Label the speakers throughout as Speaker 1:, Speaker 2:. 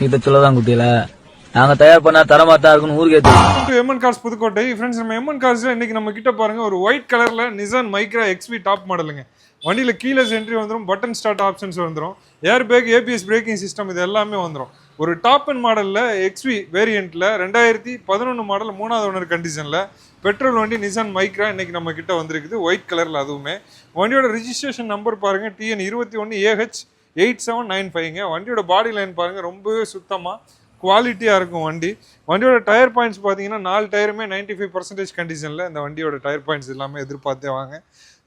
Speaker 1: இதை சொல்லதான் குட்டியில நாங்க தயார் பண்ணா தரமா தான் இருக்குன்னு ஊருக்கே தெரியும்.
Speaker 2: M N cars Pudukkottai friends. நம்ம எம்என் கார்ஸ்ல இன்னைக்கு நம்ம கிட்ட பாருங்க ஒரு ஒயிட் கலர்ல நிசான் மைக்ரா எக்ஸ்வி டாப் மாடலுங்க. வண்டியில கீலெஸ் என்ட்ரி வந்துடும், பட்டன் ஸ்டார்ட் ஆப்ஷன்ஸ் வந்துடும், air bag, ABS braking system இது எல்லாமே வந்துடும். ஒரு டாப் அண்ட் மாடல்ல எக்ஸ்வி வேரியன்ட்ல 2011 மாடல் 3வது ஓனர் கண்டிஷன்ல பெட்ரோல் வண்டி நிசான் மைக்ரா இன்னைக்கு நம்ம கிட்ட வந்திருக்குது ஒயிட் கலர்ல. அதுவுமே வண்டியோட ரிஜிஸ்ட்ரேஷன் நம்பர் பாருங்க TN 21AH 8795ங்க. வண்டியோட பாடி லைன் பாருங்க ரொம்பவே சுத்தமா குவாலிட்டியாக இருக்கும் வண்டி. வண்டியோட டயர் பாயிண்ட்ஸ் பார்த்தீங்கன்னா 4 டயருமே 95% கண்டிஷனில் இந்த வண்டியோட டயர் பாயிண்ட்ஸ் எல்லாமே எதிர்பார்த்தே வாங்க.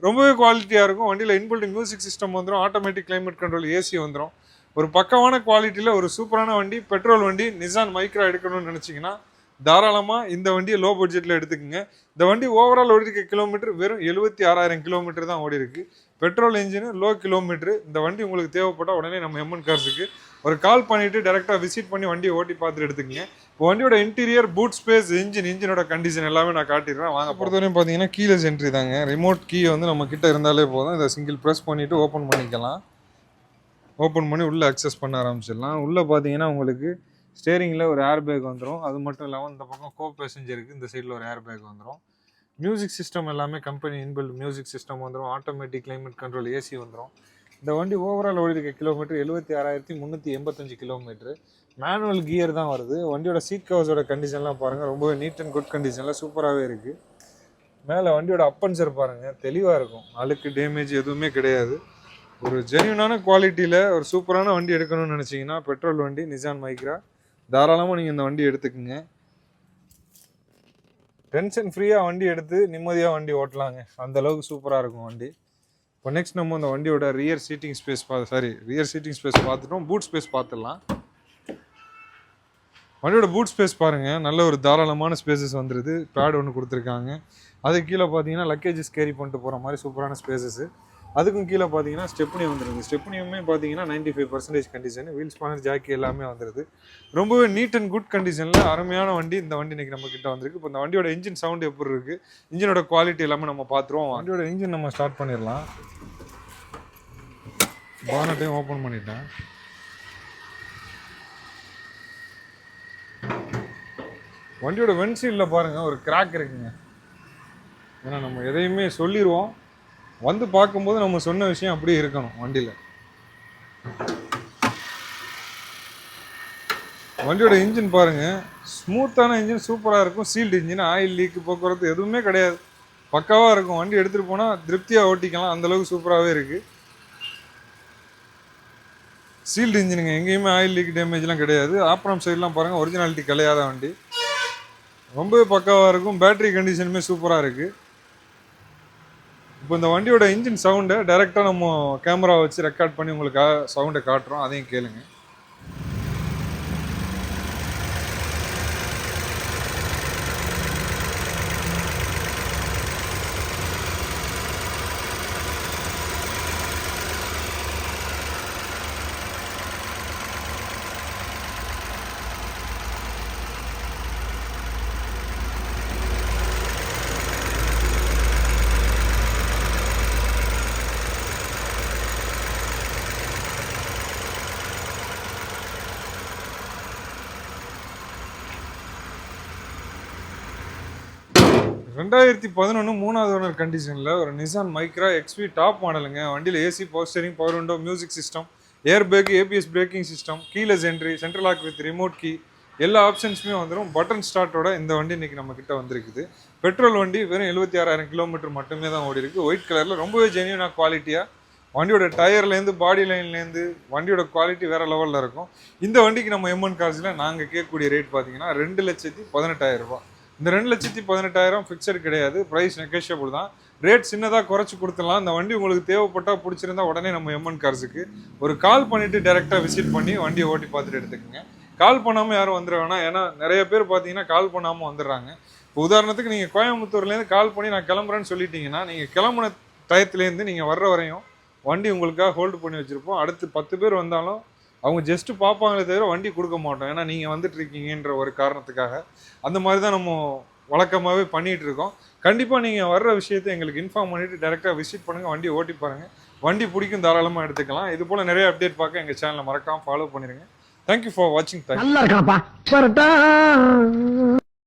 Speaker 2: ரொம்பவே குவாலிட்டியாக இருக்கும். வண்டியில் இன்பில்ட் மியூசிக் சிஸ்டம் வந்துடும், ஆட்டோமேட்டிக் கிளைமேட் கண்ட்ரோல் ஏசி வந்துடும். ஒரு பக்கமான குவாலிட்டியில் ஒரு சூப்பரான வண்டி, பெட்ரோல் வண்டி நிசான் மைக்ரா எடுக்கணும்னு நினச்சிங்கன்னா தாராளமாக இந்த வண்டியை லோ பட்ஜெட்டில் எடுத்துக்கோங்க. இந்த வண்டி ஓவரால் ஓடி இருக்க கிலோமீட்டர் வெறும் 76,000 கிலோமீட்டர் தான் ஓடி இருக்கு. Petrol engine, low kilometre. இந்த வண்டி உங்களுக்கு தேவைப்பட்டால் உடனே நம்ம எம்என் கார்ஸுக்கு ஒரு கால் பண்ணிவிட்டு டேரெக்டாக விசிட் பண்ணி வண்டியை ஓட்டி பார்த்துட்டு எடுத்துக்கங்க. இப்போ வண்டியோட இன்டீரியர், பூட் ஸ்பேஸ், இன்ஜினோட கண்டிஷன் எல்லாமே நான் காட்டிடுறேன் வாங்க. பொறுத்தவரையும் பார்த்தீங்கன்னா கீலெஸ் என்ட்ரி தாங்க. ரிமோட் கீ வந்து நம்ம கிட்ட இருந்தாலே போதும். இதை சிங்கிள் ப்ரெஸ் பண்ணிவிட்டு ஓப்பன் பண்ணிக்கலாம். ஓப்பன் பண்ணி உள்ளே அக்சஸ் பண்ண ஆரம்பிச்சிடலாம். உள்ளே பார்த்தீங்கன்னா உங்களுக்கு ஸ்டேரிங்கில் ஒரு ஏர் பேக் வந்துடும். அது மட்டும் இல்லாமல் இந்த பக்கம் கோ பேசஞ்சருக்கு இந்த சைடில் ஒரு ஏர் பேக் வந்துடும். மியூசிக் சிஸ்டம் எல்லாமே கம்பெனி இன்பில்ட் மியூசிக் சிஸ்டம் வந்துடும், ஆட்டோமேட்டிக் கிளைமேட் கண்ட்ரோல் ஏசி வந்துடும். இந்த வண்டி ஓவரால் ஓடி இருக்க கிலோமீட்டர் 76,385 கிலோமீட்டர். மேனுவல் கியர் தான் வருது. வண்டியோட சீட் கவர்ஸோட கண்டிஷன்லாம் பாருங்கள் ரொம்பவே நீட் அண்ட் குட் கண்டிஷனில் சூப்பராகவே இருக்குது. மேலே வண்டியோட அப்பன்சர் பாருங்கள் தெளிவாக இருக்கும், அழுக்கு டேமேஜ் எதுவுமே கிடையாது. ஒரு ஜென்யூனான குவாலிட்டியில் ஒரு சூப்பரான வண்டி எடுக்கணும்னு நினச்சிங்கன்னா பெட்ரோல் வண்டி நிசான் மைக்ரா தாராளமாக நீங்கள் இந்த வண்டி எடுத்துக்கோங்க. டென்ஷன் ஃப்ரீயாக வண்டி எடுத்து நிம்மதியாக வண்டி ஓட்டலாங்க, அந்தளவுக்கு சூப்பராக இருக்கும் வண்டி. இப்போ நெக்ஸ்ட் நம்ம அந்த வண்டியோட ரியர் சீட்டிங் ஸ்பேஸ் பார்த்துட்டோம். பூட் ஸ்பேஸ் பார்த்துடலாம். வண்டியோட பூட் ஸ்பேஸ் பாருங்கள் நல்ல ஒரு தாராளமான ஸ்பேசஸ் வந்துடுது. பேட் ஒன்று கொடுத்துருக்காங்க. அதுக்கு கீழே பார்த்தீங்கன்னா லக்கேஜஸ் கேரி பண்ணிட்டு போகிற மாதிரி சூப்பரான ஸ்பேசஸ். அதுக்கும் கீழே பார்த்தீங்கன்னா ஸ்டெப்னி வந்துடுது. ஸ்டெப்னியுமே பார்த்தீங்கன்னா 95% கண்டிஷன். வீல் ஸ்பானர், ஜாக்கி எல்லாமே வந்துடுது. ரொம்பவே நீட் அண்ட் குட் கண்டிஷனில் அருமையான வண்டி. இந்த வண்டி இன்றைக்கி நம்ம கிட்ட வந்திருக்கு. இப்போ இந்த வண்டியோட இன்ஜின் சவுண்ட் எப்படி இருக்குது, இன்ஜினோட குவாலிட்டி எல்லாமே நம்ம பார்த்துருவோம். வண்டியோட இன்ஜின் நம்ம ஸ்டார்ட் பண்ணிடலாம். பானட்டையும் ஓப்பன் பண்ணிட்டேன். வண்டியோட வென்சீல்டில் பாருங்கள் ஒரு கிராக் இருக்குங்க. ஏன்னா நம்ம எதையுமே சொல்லிடுவோம், வந்து பார்க்கும்போது நம்ம சொன்ன விஷயம் அப்படியே இருக்கணும். வண்டியில் வண்டியோட இன்ஜின் பாருங்கள் ஸ்மூத்தான இன்ஜின், சூப்பராக இருக்கும். சீல்டு இன்ஜின், ஆயில் லீக்கு, போக்குவரத்து எதுவுமே கிடையாது, பக்காவாக இருக்கும். வண்டி எடுத்துகிட்டு போனால் திருப்தியாக ஓட்டிக்கலாம், அந்தளவுக்கு சூப்பராகவே இருக்குது. சீல்டு இன்ஜினுங்க, எங்கேயுமே ஆயில் லீக் டேமேஜ்லாம் கிடையாது. ஆப்ரம் சைட்லாம் பாருங்கள் ஒரிஜினாலிட்டி கலையாத வண்டி, ரொம்பவே பக்காவாக இருக்கும். பேட்டரி கண்டிஷனுமே சூப்பராக இருக்குது. இப்போ இந்த வண்டியோட இன்ஜின் சவுண்டை டைரெக்டாக நம்ம கேமரா வச்சு ரெக்கார்ட் பண்ணி உங்களுக்கு சவுண்டை காட்டுறோம், அதையும் கேளுங்க. ரெண்டாயிரத்தி 11 3வது ஓனர் கண்டிஷனில் ஒரு நிசான் மைக்ரா எக்ஸ்வி டாப் மாடலுங்க. வண்டியில் AC, power steering, power window, music system, air bag, ABS braking system, keyless entry, central lock with remote key எல்லா ஆப்ஷன்ஸுமே வந்துடும். பட்டன் ஸ்டார்ட்டோட இந்த வண்டி இன்றைக்கி நம்ம கிட்ட வந்திருக்குது. பெட்ரோல் வண்டி வெறும் 76,000 கிலோமீட்டர் மட்டுமே தான் ஓடி இருக்குது. ஒயிட் கலரில் ரொம்பவே ஜென்யூனாக குவாலிட்டியாக வண்டியோட டயர்லேருந்து பாடி லைன்லேருந்து வண்டியோட குவாலிட்டி வேறு லெவலில் இருக்கும். இந்த வண்டிக்கு நம்ம எம்என் கார்ஸில் நாங்கள் கேட்கக்கூடிய ரேட் பார்த்தீங்கன்னா 2,18,000 ரூபா. இந்த 2,18,000 ஃபிக்ஸட் கிடையாது, ப்ரைஸ் நெகோஷியபிள் தான். ரேட் சின்னதாக குறைச்சி கொடுத்துடலாம். இந்த வண்டி உங்களுக்கு தேவைப்பட்டால் பிடிச்சிருந்தா உடனே நம்ம எம்என் கார்ஸுக்கு ஒரு கால் பண்ணிவிட்டு டேரெக்டாக விசிட் பண்ணி வண்டியை ஓட்டி பார்த்துட்டு எடுத்துக்கோங்க. கால் பண்ணாமல் யாரும் வந்துட வேணாம், ஏன்னா நிறைய பேர் பார்த்தீங்கன்னா கால் பண்ணாமல் வந்துடுறாங்க. இப்போ உதாரணத்துக்கு நீங்கள் கோயம்புத்தூர்லேருந்து கால் பண்ணி நான் கிளம்புறேன்னு சொல்லிட்டீங்கன்னா நீங்கள் கிளம்புன டயத்துலேருந்து நீங்கள் வர்ற வரையும் வண்டி உங்களுக்காக ஹோல்டு பண்ணி வச்சுருப்போம். அடுத்து 10 பேர் வந்தாலும் அவங்க ஜஸ்ட்டு பார்ப்பாங்களே தவிர வண்டி கொடுக்க மாட்டோம், ஏன்னா நீங்கள் வந்துட்டு இருக்கீங்கன்ற ஒரு காரணத்துக்காக. அந்த மாதிரி தான் நம்ம வழக்கமாகவே பண்ணிகிட்டு இருக்கோம். கண்டிப்பாக நீங்கள் வர்ற விஷயத்தை எங்களுக்கு இன்ஃபார்ம் பண்ணிவிட்டு டேரெக்டாக விசிட் பண்ணுங்கள், வண்டி ஓட்டி பாருங்கள். வண்டி பிடிக்கும், தாராளமாக எடுத்துக்கலாம். இது போல் நிறைய அப்டேட் பார்க்க எங்கள் சேனலை மறக்காமல் ஃபாலோ பண்ணிடுங்க. தேங்க்யூ ஃபார் வாட்சிங்.
Speaker 3: நல்லா இருக்காப்பா.